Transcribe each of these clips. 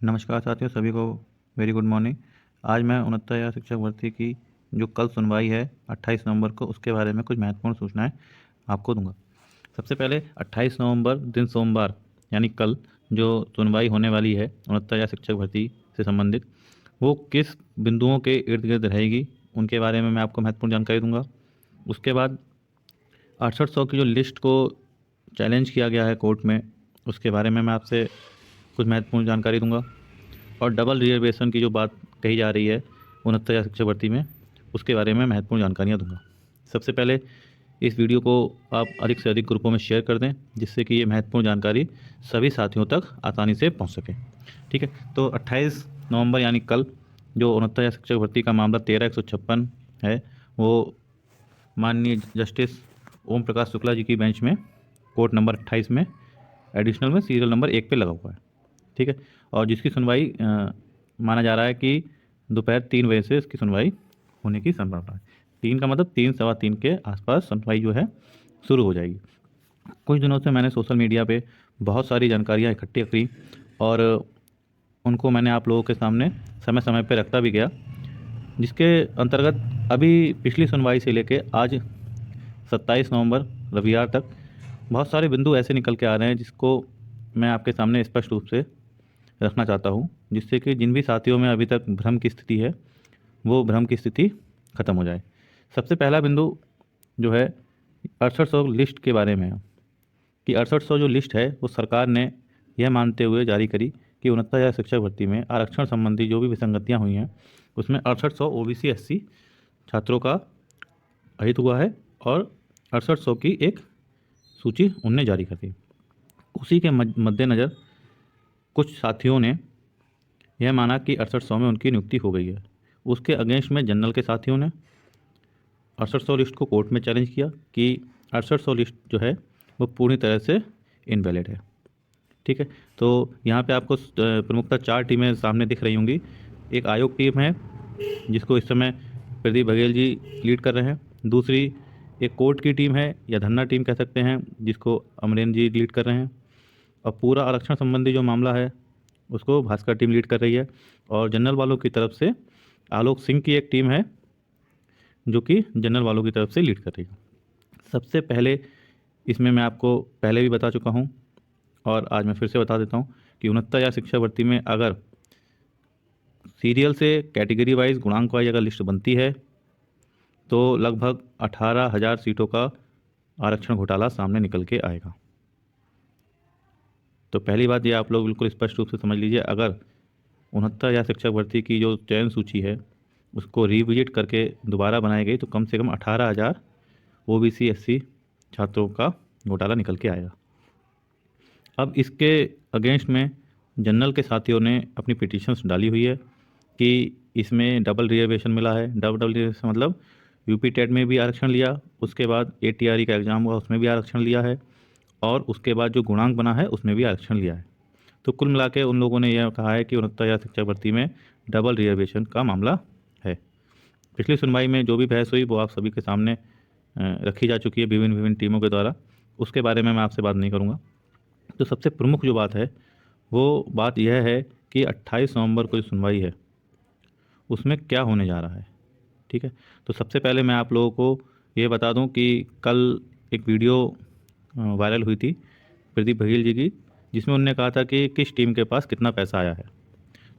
नमस्कार साथियों, सभी को वेरी गुड मॉर्निंग। आज मैं 69 शिक्षक भर्ती की जो कल सुनवाई है 28 नवंबर को, उसके बारे में कुछ महत्वपूर्ण सूचनाएं आपको दूंगा। सबसे पहले 28 नवंबर दिन सोमवार यानी कल जो सुनवाई होने वाली है 69 शिक्षक भर्ती से संबंधित, वो किस बिंदुओं के इर्द गिर्द रहेगी उनके बारे में मैं आपको महत्वपूर्ण जानकारी दूंगा। उसके बाद 6800 की जो लिस्ट को चैलेंज किया गया है कोर्ट में, उसके बारे में मैं आपसे कुछ महत्वपूर्ण जानकारी दूंगा। और डबल रिजर्वेशन की जो बात कही जा रही है 69 शिक्षक भर्ती में, उसके बारे में महत्वपूर्ण जानकारियाँ दूंगा। सबसे पहले इस वीडियो को आप अधिक से अधिक ग्रुपों में शेयर कर दें, जिससे कि ये महत्वपूर्ण जानकारी सभी साथियों तक आसानी से पहुंच सके। ठीक है, तो 28 नवंबर यानी कल जो 69 शिक्षक भर्ती का मामला 13/156 है, वो माननीय जस्टिस ओम प्रकाश शुक्ला जी की बेंच में कोर्ट नंबर 28 में एडिशनल में सीरियल नंबर 1 पे लगा हुआ है। ठीक है, और जिसकी सुनवाई माना जा रहा है कि दोपहर 3 बजे से इसकी सुनवाई होने की संभावना है। 3 का मतलब 3 सवा 3 के आसपास सुनवाई जो है शुरू हो जाएगी। कुछ दिनों से मैंने सोशल मीडिया पे बहुत सारी जानकारियाँ इकट्ठी करी और उनको मैंने आप लोगों के सामने समय समय पे रखता भी गया, जिसके अंतर्गत अभी पिछली सुनवाई से लेके आज 27 नवंबर रविवार तक बहुत सारे बिंदु ऐसे निकल के आ रहे हैं जिसको मैं आपके सामने स्पष्ट रूप से रखना चाहता हूँ, जिससे कि जिन भी साथियों में अभी तक भ्रम की स्थिति है वो भ्रम की स्थिति खत्म हो जाए। सबसे पहला बिंदु जो है 6800 लिस्ट के बारे में है कि 6800 जो लिस्ट है वो सरकार ने यह मानते हुए जारी करी कि 69,000 शिक्षक भर्ती में आरक्षण संबंधी जो भी विसंगतियाँ हुई हैं उसमें 6800 ओबीसी एससी छात्रों का अहित हुआ है और 6800 की एक सूची उनने जारी कर दी। उसी के मद्देनज़र कुछ साथियों ने यह माना कि 6800 में उनकी नियुक्ति हो गई है। उसके अगेंस्ट में जनरल के साथियों ने 6800 लिस्ट को कोर्ट में चैलेंज किया कि 6800 लिस्ट जो है वो पूरी तरह से इनवैलिड है। ठीक है, तो यहाँ पे आपको प्रमुखतः 4 टीमें सामने दिख रही होंगी। एक आयोग टीम है जिसको इस समय प्रदीप बघेल जी लीड कर रहे हैं। दूसरी एक कोर्ट की टीम है या धरना टीम कह सकते हैं, जिसको अमरेंद्र जी लीड कर रहे हैं। और पूरा आरक्षण संबंधी जो मामला है उसको भास्कर टीम लीड कर रही है। और जनरल वालों की तरफ से आलोक सिंह की एक टीम है जो कि जनरल वालों की तरफ से लीड कर रही है। सबसे पहले इसमें मैं आपको पहले भी बता चुका हूँ और आज मैं फिर से बता देता हूँ कि 69,000 शिक्षा भर्ती में अगर सीरियल से कैटेगरी वाइज गुणांक वाइज अगर लिस्ट बनती है तो लगभग 18,000 सीटों का आरक्षण घोटाला सामने निकल के आएगा। तो पहली बात ये आप लोग बिल्कुल स्पष्ट रूप से समझ लीजिए, अगर 69,000 शिक्षक भर्ती की जो चयन सूची है उसको रिविजिट करके दोबारा बनाई गई तो कम से कम 18,000 ओबीसी एससी छात्रों का घोटाला निकल के आएगा। अब इसके अगेंस्ट में जनरल के साथियों ने अपनी पिटीशंस डाली हुई है कि इसमें डबल रिजर्वेशन मिला है। डबल रिजर्वेशन मतलब यूपी टेट में भी आरक्षण लिया, उसके बाद एटीआरई का एग्ज़ाम हुआ उसमें भी आरक्षण लिया है, और उसके बाद जो गुणांक बना है उसमें भी आरक्षण लिया है। तो कुल मिला के उन लोगों ने यह कहा है कि 69,000 शिक्षक भर्ती में डबल रिजर्वेशन का मामला है। पिछली सुनवाई में जो भी बहस हुई वो आप सभी के सामने रखी जा चुकी है विभिन्न विभिन्न टीमों के द्वारा, उसके बारे में मैं आपसे बात नहीं करूँगा। तो सबसे प्रमुख जो बात है वो बात यह है कि 28 नवंबर को जो सुनवाई है उसमें क्या होने जा रहा है। ठीक है, तो सबसे पहले मैं आप लोगों को ये बता दूं कि कल एक वीडियो वायरल हुई थी प्रदीप बघेल जी की, जिसमें उन्होंने कहा था कि किस टीम के पास कितना पैसा आया है।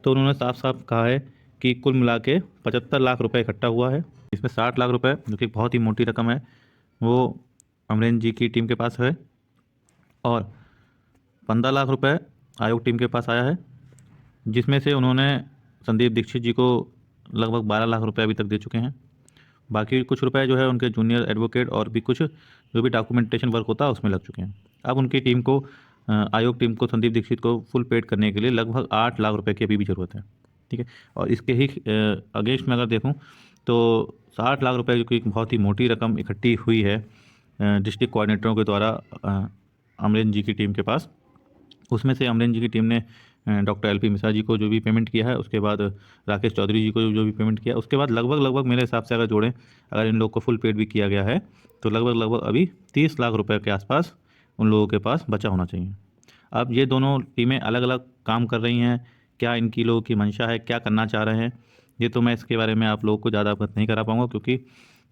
तो उन्होंने साफ साफ कहा है कि कुल मिला के 75 लाख रुपए इकट्ठा हुआ है। इसमें 60 लाख रुपए, जो कि बहुत ही मोटी रकम है, वो अमरेंद्र जी की टीम के पास है और 15 लाख रुपए आयोग टीम के पास आया है, जिसमें से उन्होंने संदीप दीक्षित जी को लगभग 12 लाख रुपए अभी तक दे चुके हैं। बाकी कुछ रुपए जो है उनके जूनियर एडवोकेट और भी कुछ जो भी डॉक्यूमेंटेशन वर्क होता है उसमें लग चुके हैं। अब उनकी टीम को आयोग टीम को संदीप दीक्षित को फुल पेड करने के लिए लगभग 8 लाख रुपए की अभी भी ज़रूरत है। ठीक है, और इसके ही अगेंस्ट में अगर देखूं तो 60 लाख रुपए, जो कि एक बहुत ही मोटी रकम इकट्ठी हुई है डिस्ट्रिक्ट कोऑर्डिनेटरों के द्वारा अमरेंद्र जी की टीम के पास, उसमें से अमरेंद्र जी की टीम ने डॉक्टर एलपी मिश्रा जी को जो भी पेमेंट किया है, उसके बाद राकेश चौधरी जी को जो भी पेमेंट किया, उसके बाद लगभग मेरे हिसाब से अगर जोड़ें, अगर इन लोग को फुल पेड भी किया गया है तो लगभग अभी 30 लाख रुपए के आसपास उन लोगों के पास बचा होना चाहिए। अब ये दोनों टीमें अलग अलग काम कर रही हैं क्या इनकी लोगों की मंशा है, क्या करना चाह रहे हैं, ये तो मैं इसके बारे में आप लोगों को ज़्यादा अवगत नहीं करा पाऊँगा, क्योंकि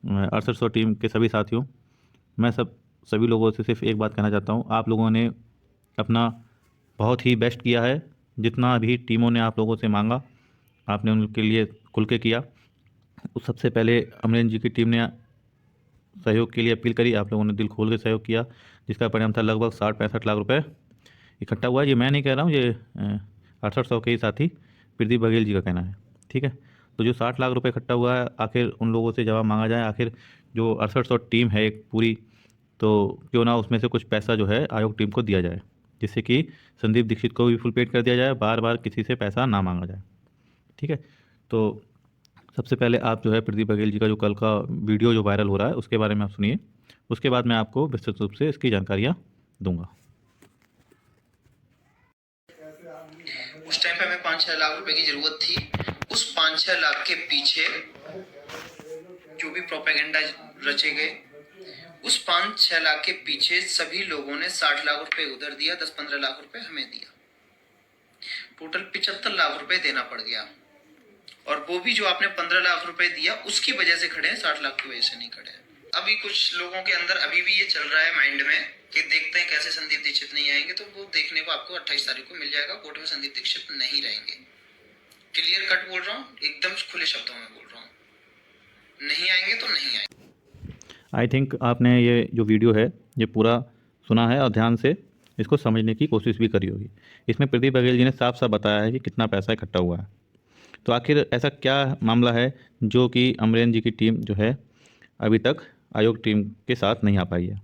6800 टीम के सभी साथियों, मैं सभी लोगों से सिर्फ एक बात कहना चाहता हूँ, आप लोगों ने अपना बहुत ही बेस्ट किया है। जितना भी टीमों ने आप लोगों से मांगा आपने उनके लिए खुल के किया। उस सबसे पहले अमरेंद्र जी की टीम ने सहयोग के लिए अपील करी, आप लोगों ने दिल खोल के सहयोग किया, जिसका परिणाम था लगभग 60-65 लाख रुपए इकट्ठा हुआ। ये मैं नहीं कह रहा हूँ, ये 6800 के ही साथी प्रदीप बघेल जी का कहना है, ठीक है। तो जो 60 लाख रुपए इकट्ठा हुआ है, आखिर उन लोगों से जवाब मांगा जाए, आखिर जो 6800 टीम है एक पूरी, तो क्यों ना उसमें से कुछ पैसा जो है आयोग टीम को दिया जाए, जिससे कि संदीप दीक्षित को भी फुल पेड कर दिया जाए, बार बार किसी से पैसा ना मांगा जाए, ठीक है। तो सबसे पहले आप जो है प्रदीप बघेल जी का जो कल का वीडियो जो वायरल हो रहा है उसके बारे में आप सुनिए, उसके बाद मैं आपको विस्तृत रूप से इसकी जानकारियाँ दूंगा। उस टाइम पे हमें 5-6 लाख रुपए की जरूरत थी। उस 5-6 लाख के पीछे जो भी प्रोपेगेंडा रचे गए, उस 5-6 लाख के पीछे सभी लोगों ने 60 लाख रुपए उधर दिया, 10-15 लाख रुपए हमें दिया, टोटल 75 लाख रुपए देना पड़ गया। और वो भी जो आपने 15 लाख रुपए दिया उसकी वजह से खड़े हैं, 60 लाख की वजह से नहीं खड़े हैं। अभी कुछ लोगों के अंदर अभी भी ये चल रहा है माइंड में कि देखते हैं कैसे संदीप दीक्षित नहीं आएंगे, तो वो देखने को आपको 28 तारीख को मिल जाएगा। कोर्ट में संदीप दीक्षित नहीं रहेंगे, क्लियर कट बोल रहा हूँ, एकदम खुले शब्दों में बोल रहा हूँ, नहीं आएंगे तो नहीं आएंगे। आई थिंक आपने ये जो वीडियो है ये पूरा सुना है और ध्यान से इसको समझने की कोशिश भी करी होगी। इसमें प्रदीप बघेल जी ने साफ साफ बताया है कि कितना पैसा इकट्ठा हुआ है। तो आखिर ऐसा क्या मामला है जो कि अमरेंद्र जी की टीम जो है अभी तक आयोग टीम के साथ नहीं आ पाई है।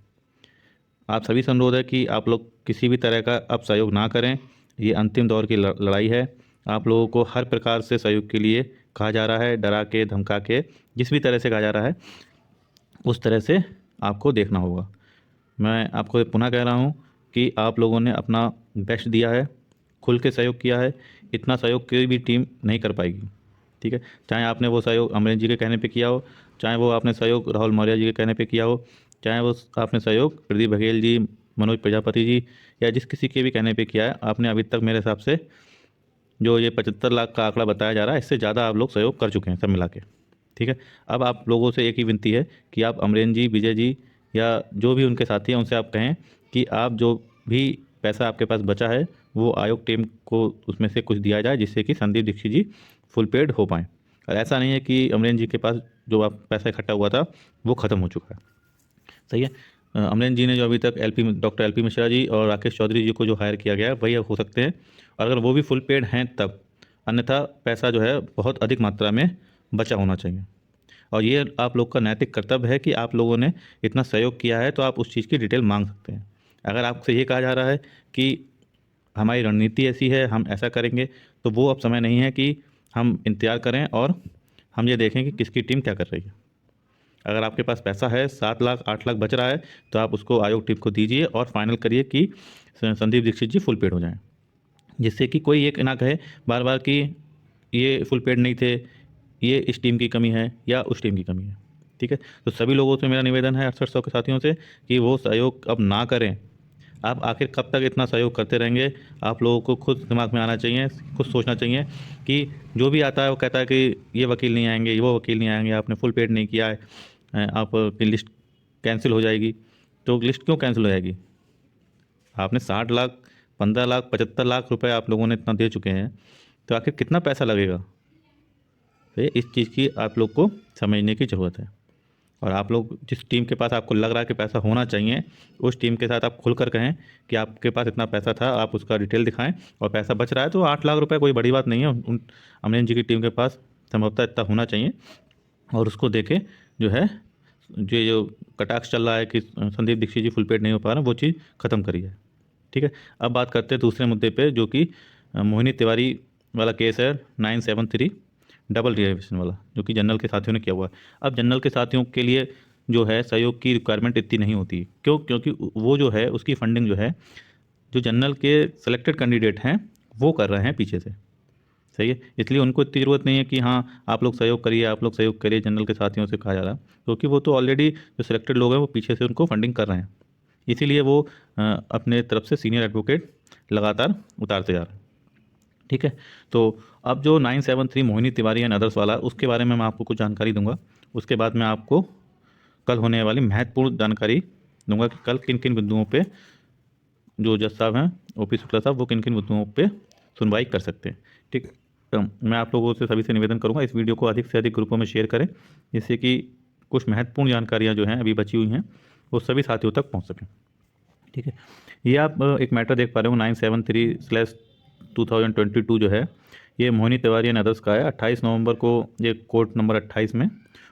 आप सभी से अनुरोध है कि आप लोग किसी भी तरह का अब सहयोग ना करें, ये अंतिम दौर की लड़ाई है। आप लोगों को हर प्रकार से सहयोग के लिए कहा जा रहा है, डरा के धमका के, जिस भी तरह से कहा जा रहा है उस तरह से आपको देखना होगा। मैं आपको पुनः कह रहा हूँ कि आप लोगों ने अपना बेस्ट दिया है, खुल के सहयोग किया है, इतना सहयोग कोई भी टीम नहीं कर पाएगी, ठीक है। चाहे आपने वो सहयोग अमरेंद्र जी के कहने पे किया हो, चाहे वो आपने सहयोग राहुल मौर्य जी के कहने पे किया हो, चाहे वो आपने सहयोग प्रदीप बघेल जी, मनोज प्रजापति जी या जिस किसी के भी कहने पे किया है, आपने अभी तक मेरे हिसाब से जो ये 75 लाख का आंकड़ा बताया जा रहा है, इससे ज़्यादा आप लोग सहयोग कर चुके हैं सब मिला के, ठीक है। अब आप लोगों से एक ही विनती है कि आप अमरेंद्र जी, विजय जी या जो भी उनके साथी हैं उनसे आप कहें कि आप जो भी पैसा आपके पास बचा है वो आयोग टीम को उसमें से कुछ दिया जाए, जिससे कि संदीप दीक्षित जी फुल पेड हो पाएँ। और ऐसा नहीं है कि अमरेंद्र जी के पास जो आप पैसा इकट्ठा हुआ था वो ख़त्म हो चुका है, सही है। अमरेंद्र जी ने जो अभी तक doctor L P Mishra ji और राकेश चौधरी जी को जो हायर किया गया है वही हो सकते हैं, और अगर वो भी फुल पेड हैं तब, अन्यथा पैसा जो है बहुत अधिक मात्रा में बचा होना चाहिए। और ये आप लोग का नैतिक कर्तव्य है कि आप लोगों ने इतना सहयोग किया है तो आप उस चीज़ की डिटेल मांग सकते हैं। अगर आपसे ये कहा जा रहा है कि हमारी रणनीति ऐसी है, हम ऐसा करेंगे, तो वो अब समय नहीं है कि हम इंतज़ार करें और हम ये देखें कि किसकी टीम क्या कर रही है। अगर आपके पास पैसा है, 7 लाख 8 लाख बच रहा है, तो आप उसको आयोग टीम को दीजिए और फाइनल करिए कि संदीप दीक्षित जी फुल पेड हो जाएं, जिससे कि कोई ये ना कहे बार बार कि ये फुल पेड नहीं थे, ये इस टीम की कमी है या उस टीम की कमी है, ठीक है। तो सभी लोगों से मेरा निवेदन है 6800 के साथियों से कि वो सहयोग अब ना करें। आप आखिर कब तक इतना सहयोग करते रहेंगे? आप लोगों को खुद दिमाग में आना चाहिए, खुद सोचना चाहिए कि जो भी आता है वो कहता है कि ये वकील नहीं आएंगे, वो वकील नहीं आएंगे, आपने फुल पेड नहीं किया है, आपकी लिस्ट कैंसिल हो जाएगी। तो लिस्ट क्यों कैंसिल हो जाएगी? आपने 60 लाख, 15 लाख, 75 लाख रुपए आप लोगों ने इतना दे चुके हैं, तो आखिर कितना पैसा लगेगा? तो इस चीज़ की आप लोग को समझने की ज़रूरत है। और आप लोग जिस टीम के पास आपको लग रहा है कि पैसा होना चाहिए, उस टीम के साथ आप खुलकर कहें कि आपके पास इतना पैसा था, आप उसका डिटेल दिखाएं, और पैसा बच रहा है तो 8 लाख रुपए कोई बड़ी बात नहीं है। उन अमरेंद्र जी की टीम के पास संभवतः इतना होना चाहिए, और उसको देके जो है जो कटाक्ष चल रहा है कि संदीप दीक्षित जी फुल पेड नहीं हो पा रहे, वो चीज़ ख़त्म करिए, ठीक है। अब बात करते हैं दूसरे मुद्दे पे, जो कि मोहिनी तिवारी वाला केस है 973 डबल रिजर्वेशन वाला, जो कि जनरल के साथियों ने किया हुआ है। अब जनरल के साथियों के लिए जो है सहयोग की रिक्वायरमेंट इतनी नहीं होती, क्योंकि वो जो है उसकी फंडिंग जो है जो जनरल के सेलेक्टेड कैंडिडेट हैं वो कर रहे हैं पीछे से, सही है। इसलिए उनको इतनी ज़रूरत नहीं है कि हाँ आप लोग सहयोग करिए, आप लोग सहयोग करिए, जनरल के साथियों से कहा जा रहा है, क्योंकि वो तो ऑलरेडी जो सिलेक्टेड लोग हैं वो पीछे से उनको फंडिंग कर रहे हैं। इसीलिए वो अपने तरफ से सीनियर एडवोकेट लगातार उतारते जा रहे हैं, ठीक है। तो अब जो 973 मोहिनी तिवारी एंड अदर्स वाला, उसके बारे में मैं आपको कुछ जानकारी दूंगा। उसके बाद मैं आपको कल होने वाली महत्वपूर्ण जानकारी दूंगा कि कल किन किन बिंदुओं पे जो जज साहब हैं ओपी शुक्ला साहब वो किन किन बिंदुओं पे सुनवाई कर सकते हैं। ठीक। तो मैं आप लोगों से सभी से निवेदन करूंगा इस वीडियो को अधिक से अधिक ग्रुपों में शेयर करें, जिससे कि कुछ महत्वपूर्ण जानकारियाँ जो हैं अभी बची हुई हैं वो सभी साथियों तक पहुँच सकें। ठीक है। ये आप एक मैटर देख पा रहे हो 973/2022 जो है, ये मोहिनी तिवारी एंड अदर्स का है। 28 नवंबर को ये कोर्ट नंबर 28 में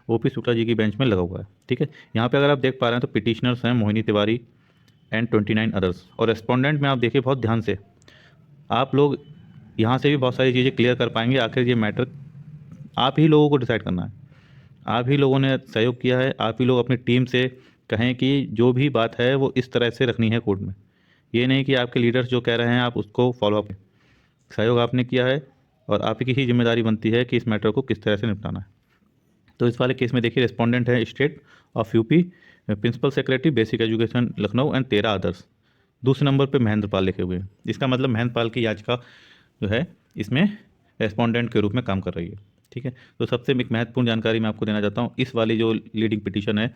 ओपी शुक्ला जी की बेंच में लगा हुआ है। ठीक है। यहाँ पे अगर आप देख पा रहे हैं तो पिटिशनर्स हैं मोहिनी तिवारी एंड 29 अदर्स, और रेस्पोंडेंट में आप देखिए बहुत ध्यान से, आप लोग यहाँ से भी बहुत सारी चीज़ें क्लियर कर पाएंगे। आखिर ये मैटर आप ही लोगों को डिसाइड करना है, आप ही लोगों ने सहयोग किया है, आप ही लोग अपनी टीम से कहें कि जो भी बात है वो इस तरह से रखनी है कोर्ट में। ये नहीं कि आपके लीडर्स जो कह रहे हैं आप उसको फॉलो अप, सहयोग आपने किया है और आप ही की जिम्मेदारी बनती है कि इस मैटर को किस तरह से निपटाना है। तो इस वाले केस में देखिए रिस्पोंडेंट है state of UP, principal secretary basic education Lucknow and 13 others. दूसरे नंबर पे महेंद्र पाल लिखे हुए हैं। इसका मतलब महेंद्र पाल की याचिका जो है इसमें रेस्पोंडेंट के रूप में काम कर रही है। ठीक है। तो सबसे एक महत्वपूर्ण जानकारी मैं आपको देना चाहता हूँ, इस वाली जो लीडिंग पिटीशन है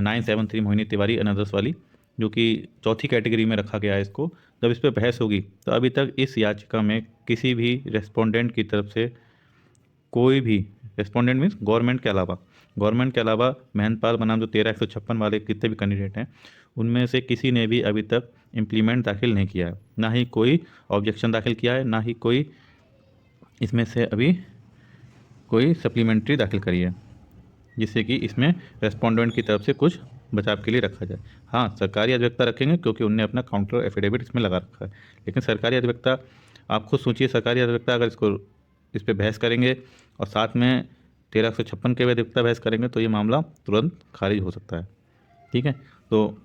973 मोहिनी तिवारी एंड अदर्स वाली, जो कि चौथी कैटेगरी में रखा गया है इसको, जब इस पर बहस होगी तो अभी तक इस याचिका में किसी भी रेस्पोंडेंट की तरफ से कोई भी, रेस्पोंडेंट मीन्स गवर्नमेंट के अलावा महेंद्रपाल बनाम जो 13/156 वाले कितने भी कैंडिडेट हैं उनमें से किसी ने भी अभी तक इम्प्लीमेंट दाखिल नहीं किया है, ना ही कोई ऑब्जेक्शन दाखिल किया है, ना ही कोई इसमें से अभी कोई सप्लीमेंट्री दाखिल करी है, जिससे कि इसमें रेस्पोंडेंट की तरफ से कुछ बचाव के लिए रखा जाए। हाँ, सरकारी अधिवक्ता रखेंगे क्योंकि उनने अपना काउंटर एफिडेविट इसमें लगा रखा है, लेकिन सरकारी अधिवक्ता, आप खुद सोचिए, सरकारी अधिवक्ता अगर इस पर बहस करेंगे और साथ में 13/156 के भी अधिवक्ता बहस करेंगे तो ये मामला तुरंत खारिज हो सकता है। ठीक है। तो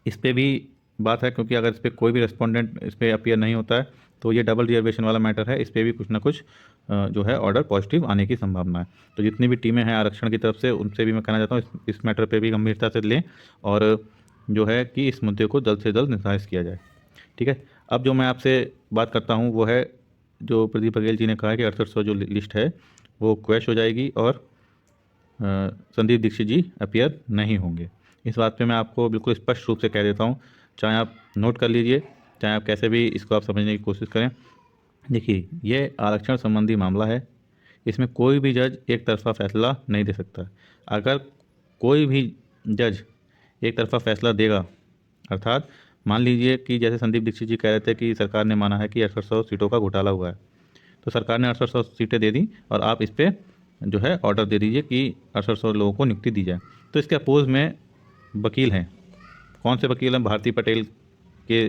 इस पर भी बात है, क्योंकि अगर इस पर कोई भी रेस्पोंडेंट इस पर अपीयर नहीं होता है तो ये डबल रिजर्वेशन वाला मैटर है, इस पर भी कुछ ना कुछ जो है ऑर्डर पॉजिटिव आने की संभावना है। तो जितनी भी टीमें हैं आरक्षण की तरफ से उनसे भी मैं कहना चाहता हूँ इस मैटर पे भी गंभीरता से लें और जो है कि इस मुद्दे को जल्द से जल्द निष्पादित किया जाए। ठीक है। अब जो मैं आपसे बात करता हूँ वो है जो प्रदीप बघेल जी ने कहा है कि 6800 जो लिस्ट है वो क्वैश हो जाएगी और संदीप दीक्षित जी अपीयर नहीं होंगे। इस बात पे मैं आपको बिल्कुल स्पष्ट रूप से कह देता हूँ, चाहे आप नोट कर लीजिए, चाहे आप कैसे भी इसको आप समझने की कोशिश करें। देखिए, ये आरक्षण संबंधी मामला है, इसमें कोई भी जज एक तरफा फैसला नहीं दे सकता। अगर कोई भी जज एक तरफा फैसला देगा, अर्थात मान लीजिए कि जैसे संदीप दीक्षित जी कह रहे थे कि सरकार ने माना है कि 6800 सीटों का घोटाला हुआ है, तो सरकार ने 6800 सीटें दे दी और आप इस पर जो है ऑर्डर दे दीजिए कि 6800 लोगों को नियुक्ति दी जाए। तो इसके अपोज में वकील हैं, कौन से वकील हैं? भारती पटेल के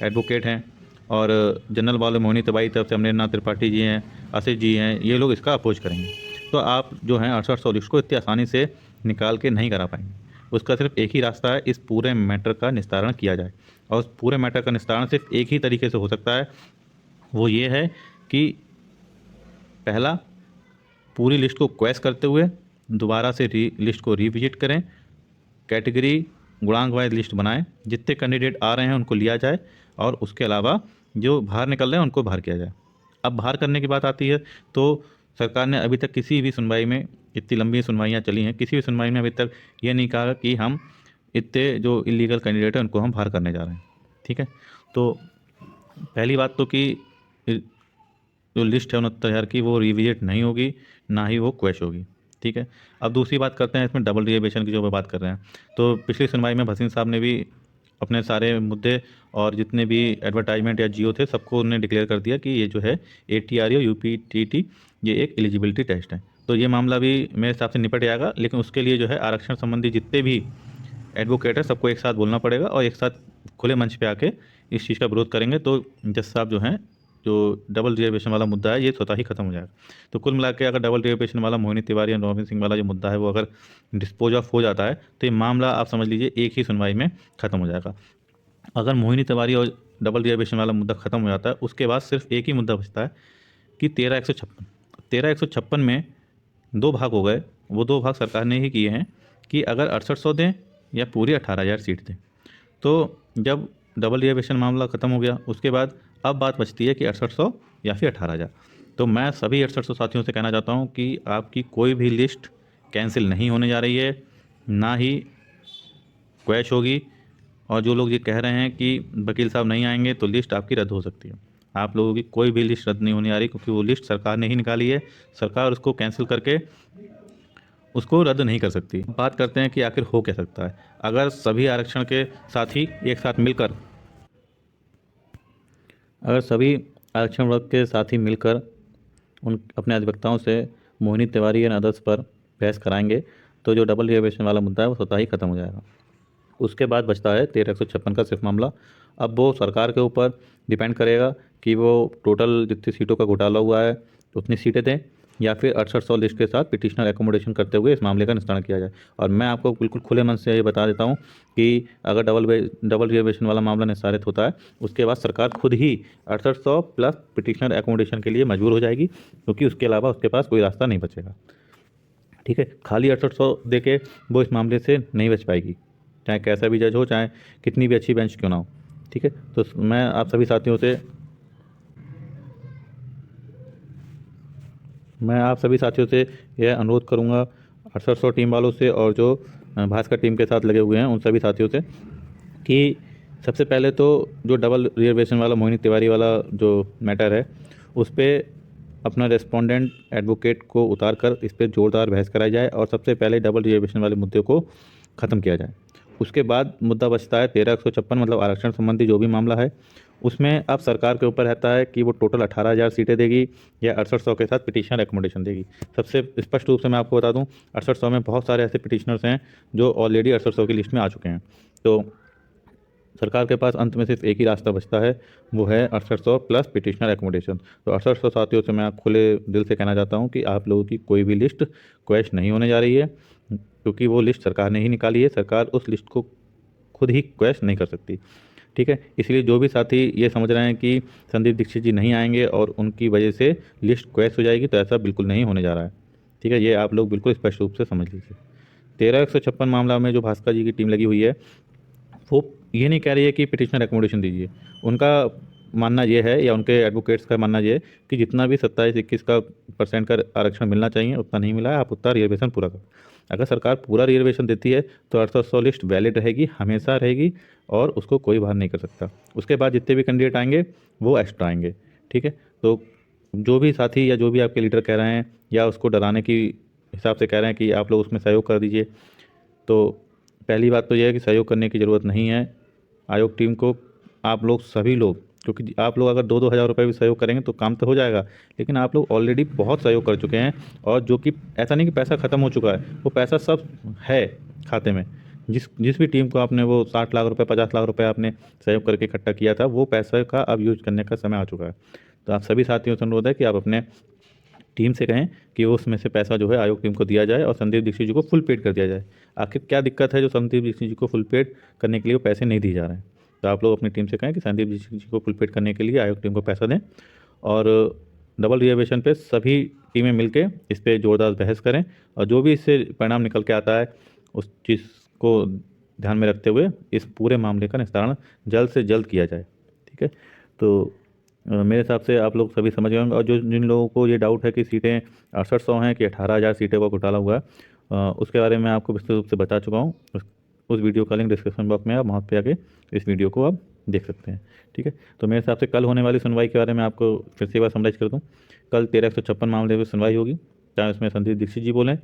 एडवोकेट हैं और जनरल वाले मोहिनी तिवारी तरफ से अमरेंद्र नाथ त्रिपाठी जी हैं, आशीष जी हैं, ये लोग इसका अपोज करेंगे। तो आप जो हैं 6800 लिस्ट को इतनी आसानी से निकाल के नहीं करा पाएंगे। उसका सिर्फ एक ही रास्ता है, इस पूरे मैटर का निस्तारण किया जाए, और उस पूरे मैटर का निस्तारण सिर्फ एक ही तरीके से हो सकता है, वो ये है कि पहला, पूरी लिस्ट को क्वेश करते हुए दोबारा से लिस्ट को रिविजिट करें, कैटेगरी गुणांक वाइज लिस्ट बनाएं, जितने कैंडिडेट आ रहे हैं उनको लिया जाए और उसके अलावा जो बाहर निकल रहे हैं उनको बाहर किया जाए। अब बाहर करने की बात आती है तो सरकार ने अभी तक किसी भी सुनवाई में, इतनी लंबी सुनवाइयाँ चली हैं, किसी भी सुनवाई में अभी तक ये नहीं कहा कि हम इतने जो इलीगल कैंडिडेट हैं उनको हम बाहर करने जा रहे हैं। ठीक है। तो पहली बात तो कि जो लिस्ट है 69,000 की वो रिविजिट नहीं होगी, ना ही वो क्वैश होगी। ठीक है। अब दूसरी बात करते हैं इसमें डबल रिजर्वेशन की जो बात कर रहे हैं। तो पिछली सुनवाई में भसीन साहब ने भी अपने सारे मुद्दे और जितने भी एडवर्टाइजमेंट या जियो थे सबको उन्होंने डिक्लेयर कर दिया कि ये जो है ATRA UPTT ये एक एलिजिबिलिटी टेस्ट है। तो ये मामला भी मेरे हिसाब से निपट जाएगा, लेकिन उसके लिए जो है आरक्षण संबंधी जितने भी एडवोकेट है सबको एक साथ बोलना पड़ेगा और एक साथ खुले मंच पे आके इस चीज़ का विरोध करेंगे, तो जज साहब जो हैं जो डबल रिजर्वेशन वाला मुद्दा है ये स्वतः ही खत्म हो जाएगा। तो कुल मिला के अगर डबल रिजर्वेशन वाला मोहिनी तिवारी और नौविन सिंह वाला जो मुद्दा है वो अगर डिस्पोज ऑफ हो जाता है तो ये मामला आप समझ लीजिए एक ही सुनवाई में ख़त्म हो जाएगा। अगर मोहिनी तिवारी और डबल रिजर्वेशन वाला मुद्दा ख़त्म हो जाता है उसके बाद सिर्फ एक ही मुद्दा बचता है कि 13/156 में 2 भाग हो गए। वो 2 भाग सरकार ने ही किए हैं कि अगर 6800 दें या पूरी 18,000 सीट दें। तो जब डबल रिजर्वेशन मामला ख़त्म हो गया उसके बाद अब बात बचती है कि 6800 या फिर 18,000। तो मैं सभी 6800 साथियों से कहना चाहता हूँ कि आपकी कोई भी लिस्ट कैंसिल नहीं होने जा रही है, ना ही क्वैश होगी। और जो लोग ये कह रहे हैं कि वकील साहब नहीं आएंगे तो लिस्ट आपकी रद्द हो सकती है, आप लोगों की कोई भी लिस्ट रद्द नहीं होने आ रही, क्योंकि वो लिस्ट सरकार ने ही निकाली है। सरकार उसको कैंसिल करके उसको रद्द नहीं कर सकती। बात करते हैं कि आखिर हो क्या सकता है अगर सभी आरक्षण के साथी एक साथ मिलकर अगर सभी आरक्षण वर्ग के साथी मिलकर उन अपने अधिवक्ताओं से मोहिनी तिवारी एंड अदर्स पर बहस कराएंगे तो जो डबल रिजर्वेशन वाला मुद्दा है वो स्वतः ही खत्म हो जाएगा। उसके बाद बचता है 13,156 का सिर्फ मामला। अब वो सरकार के ऊपर डिपेंड करेगा कि वो टोटल जितनी सीटों का घोटाला हुआ है उतनी सीटें दें, या फिर 6800 लिस्ट के साथ पिटिशनर एकोमोडेशन करते हुए इस मामले का निस्तारण किया जाए। और मैं आपको बिल्कुल खुले मन से ये बता देता हूँ कि अगर डबल रिजर्वेशन वाला मामला निस्तारित होता है उसके बाद सरकार खुद ही 6800 प्लस पिटिशनर एकोमोडेशन के लिए मजबूर हो जाएगी, क्योंकि उसके अलावा उसके पास कोई रास्ता नहीं बचेगा। ठीक है, खाली 6800 दे के वो इस मामले से नहीं बच पाएगी, चाहे कैसा भी जज हो, चाहे कितनी भी अच्छी बेंच क्यों ना हो। ठीक है, तो मैं आप सभी साथियों से यह अनुरोध करूंगा, 6800 टीम वालों से और जो भास्कर टीम के साथ लगे हुए हैं उन सभी साथियों से, कि सबसे पहले तो जो डबल रिजर्वेशन वाला मोहिनी तिवारी वाला जो मैटर है उस पर अपना रेस्पोंडेंट एडवोकेट को उतार कर इस पर ज़ोरदार बहस कराई जाए और सबसे पहले डबल रिजर्वेशन वाले मुद्दे को ख़त्म किया जाए। उसके बाद मुद्दा बचता है 13,156 मतलब आरक्षण संबंधी जो भी मामला है, उसमें अब सरकार के ऊपर रहता है कि वो टोटल 18,000 सीटें देगी या 6800 के साथ पिटिशनर एकोमोडेशन देगी। सबसे स्पष्ट रूप से मैं आपको बता दूं, 6800 में बहुत सारे ऐसे पिटिशनर्स हैं जो ऑलरेडी 6800 की लिस्ट में आ चुके हैं। तो सरकार के पास अंत में सिर्फ एक ही रास्ता बचता है, वो है 6800 प्लस पिटिशनर एकोमोडेशन। तो 6800 साथियों से मैं खुले दिल से कहना चाहता हूँ कि आप लोगों की कोई भी लिस्ट क्वैश नहीं होने जा रही है, क्योंकि वो लिस्ट सरकार ने ही निकाली है, सरकार उस लिस्ट को खुद ही क्वैश नहीं कर सकती। ठीक है, इसलिए जो भी साथी ये समझ रहे हैं कि संदीप दीक्षित जी नहीं आएंगे और उनकी वजह से लिस्ट क्वैश हो जाएगी, तो ऐसा बिल्कुल नहीं होने जा रहा है। ठीक है, ये आप लोग बिल्कुल स्पष्ट रूप से समझ लीजिए। 13,156 मामला में जो भास्कर जी की टीम लगी हुई है वो ये नहीं कह रही है कि पिटिशनर एकोमोडेशन दीजिए। उनका मानना ये है, या उनके एडवोकेट्स का मानना ये है कि जितना भी 27-21 का % का आरक्षण मिलना चाहिए उतना नहीं मिला है, आप उतना रिजर्वेशन पूरा करो। अगर सरकार पूरा रिजर्वेशन देती है तो 6800 लिस्ट वैलिड रहेगी, हमेशा रहेगी, और उसको कोई बाहर नहीं कर सकता। उसके बाद जितने भी कैंडिडेट आएंगे वो एक्स्ट्रा आएंगे। ठीक है, तो जो भी साथी या जो भी आपके लीडर कह रहे हैं या उसको डराने की हिसाब से कह रहे हैं कि आप लोग उसमें सहयोग कर दीजिए, तो पहली बात तो यह है कि सहयोग करने की ज़रूरत नहीं है। आयोग टीम को आप लोग सभी लोग, क्योंकि आप लोग अगर 2-2 हज़ार रुपये भी सहयोग करेंगे तो काम तो हो जाएगा, लेकिन आप लोग ऑलरेडी बहुत सहयोग कर चुके हैं, और जो कि ऐसा नहीं कि पैसा ख़त्म हो चुका है, वो पैसा सब है खाते में। जिस भी टीम को आपने वो 60 लाख रुपये 50 लाख रुपये आपने सहयोग करके इकट्ठा किया था, वो पैसा का अब यूज करने का समय आ चुका है। तो आप सभी साथियों से अनुरोध है कि आप अपने टीम से कहें कि वो उसमें से पैसा जो है आयोग टीम को दिया जाए और संदीप दीक्षित जी को फुल पेड कर दिया जाए। आखिर क्या दिक्कत है जो संदीप दीक्षित जी को फुल पेड करने के लिए वो पैसे नहीं दिए जा रहे हैं? तो आप लोग अपनी टीम से कहें कि संदीप दीक्षित जी को फुल पेड करने के लिए आयोग टीम को पैसा दें, और डबल रिजर्वेशन पे सभी टीमें मिलके इस पर ज़ोरदार बहस करें, और जो भी इससे परिणाम निकल के आता है उस चीज़ को ध्यान में रखते हुए इस पूरे मामले का निस्तारण जल्द से जल्द किया जाए। ठीक है, तो मेरे हिसाब से आप लोग सभी समझ गए होंगे। और जो जिन लोगों को ये डाउट है कि सीटें 6800 हैं कि 18,000 सीटें का घोटाला हुआ है, उसके बारे में आपको विस्तृत रूप से बता चुका हूँ। उस वीडियो का लिंक डिस्क्रिप्शन बॉक्स में, आप वहाँ पे आके इस वीडियो को आप देख सकते हैं। ठीक है, तो मेरे हिसाब से कल होने वाली सुनवाई के बारे में आपको फिर से एक बार समराइज कर दूँ। कल 13,156 मामले की सुनवाई होगी, चाहे उसमें संदीप दीक्षित जी बोलें,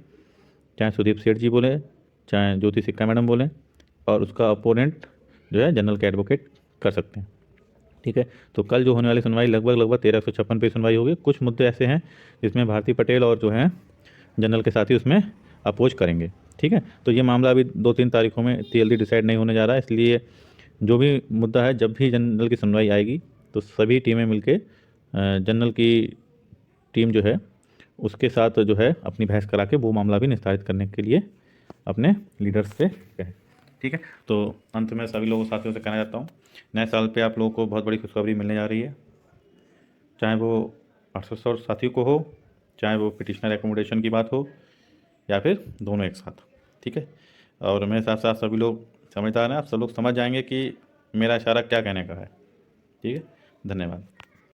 चाहे सुदीप सेठ जी बोले, चाहे ज्योति सिक्का मैडम बोलें, और उसका अपोनेंट जो है जनरल के एडवोकेट कर सकते हैं। ठीक है, तो कल जो होने वाली सुनवाई लगभग 13,156 पे सुनवाई होगी। कुछ मुद्दे ऐसे हैं जिसमें भारती पटेल और जो हैं जनरल के साथी उसमें अपोज करेंगे। ठीक है, तो ये मामला अभी 2-3 तारीखों में इतनी जल्दी डिसाइड नहीं होने जा रहा है, इसलिए जो भी मुद्दा है, जब भी जनरल की सुनवाई आएगी तो सभी टीमें मिलके जनरल की टीम जो है उसके साथ जो है अपनी बहस करा के वो मामला भी निस्तारित करने के लिए अपने लीडर्स से कहें। ठीक है, तो अंत में सभी लोगों साथियों से कहना चाहता हूँ, नए साल पे आप लोगों को बहुत बड़ी खुशखबरी मिलने जा रही है, चाहे वो 800 साथियों को हो, चाहे वो पिटिशनर एकोमोडेशन की बात हो, या फिर दोनों एक साथ। ठीक है, और मेरे साथ साथ सभी लोग समझदार हैं, आप सब लोग समझ जाएंगे कि मेरा इशारा क्या कहने का है। ठीक है, धन्यवाद।